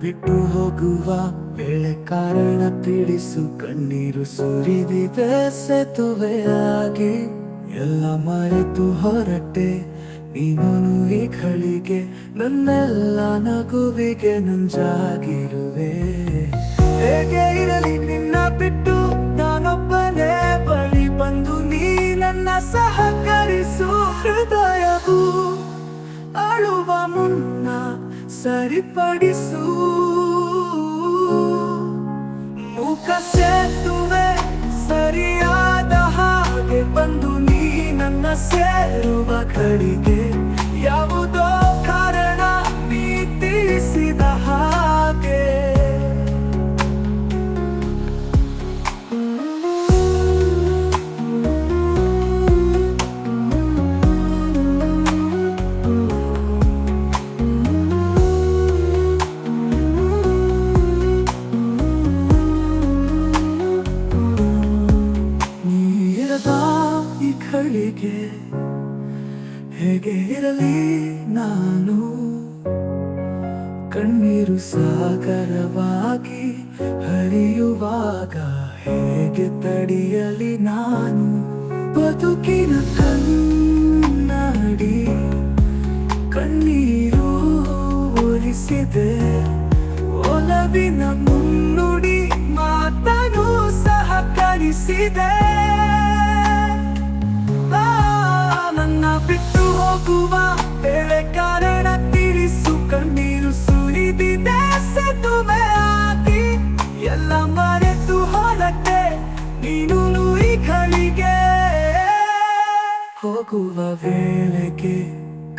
ಬಿಟ್ಟು ಹೋಗುವ ವೇಳೆ ಕಾರಣ ತಿಳಿಸು. ಕಣ್ಣೀರು ಸುರಿದಿದೆ ಸೇತುವೆಯಾಗಿ, ಎಲ್ಲ ಮರೆತು ಹೊರಟೆ ನೀನು ಈ ಘಳಿಗೆ. ನನ್ನೆಲ್ಲ ನಗುವಿಗೆ ನಂಜಾಗಿರುವೆ. ಹೇಗೆ ಇರಲಿ ನಿನ್ನ ಬಿಟ್ಟು ನಾನೊಬ್ಬನೇ ಬಳಿ ಬಂದು, ನೀ ನನ್ನ ಸಹಕರಿಸು. ಹೃದಯವು ಅಳುವ ಮುನ್ನ ಸರಿಪಡಿಸು. ಮುಖ ಸೇತುವೆ ಸರಿಯಾದ ಹಾಗೆ ಬಂದು, ನೀ ನನ್ನ ಸೇರುವ ಘಳಿಗೆ. ಯಾವುದೋ ಕಾರಣ ನೀ ತಿಳಿಸಿದ ಹಾಗೆ. ಘಳಿಗೆ ಹೇಗೆ ಇರಲಿ ನಾನು, ಕಣ್ಣೀರು ಸಾಗರವಾಗಿ ಹರಿಯುವಾಗ ಹೇಗೆ ತಡೆಯಲಿ ನಾನು. ಬದುಕಿನ ಕನ್ನಡಿ ಕಣ್ಣೀರು ಒಲಿಸಿದೆ, ಒಲವಿನ ಮುನ್ನುಡಿ ಮಾತನು ಸಹಕರಿಸಿದೆ. ಬಿಟ್ಟು ಹೋಗುವ ವೇಳೆ ಕಾರಣ ತಿಳಿಸು. ಕಣ್ಣೀರು ಸುರಿದಿದೆ ಸೇತುವೆಯಾಗಿ, ಎಲ್ಲ ಮರೆತು ಹೊರಟೆ ನೀನು ಈ ಘಳಿಗೆ. ಹೋಗುವ ವೇಳೆಗೆ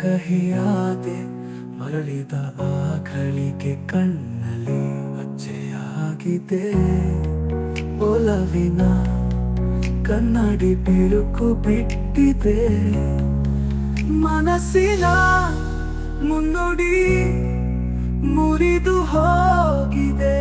ಕಹಿಯಾದೆ, ಮರಳಿದ ಆ ಘಳಿಗೆ ಕಣ್ಣಲ್ಲಿ ಅಚ್ಚೆಯಾಗಿದೆ. ಒಲವಿನ ಕನ್ನಡಿ ಬಿರುಕು ಬಿಟ್ಟಿದೆ, ಮನಸ್ಸಿನ ಮುನ್ನುಡಿ ಮುರಿದು ಹೋಗಿದೆ.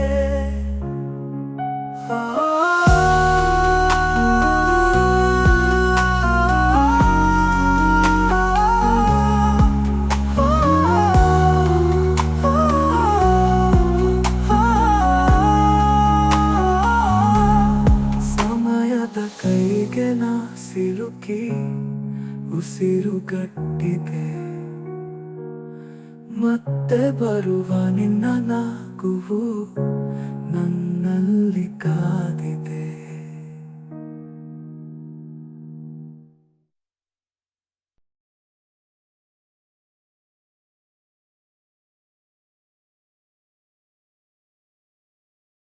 ಸಮಯದ ಕೈಗೆ ನಾ ಸಿಲುಕಿ ಉಸಿರುಗಟ್ಟಿದೆ, ಮತ್ತೆ ಬರುವ ನಿನ್ನ ನಗುವು ನನ್ನ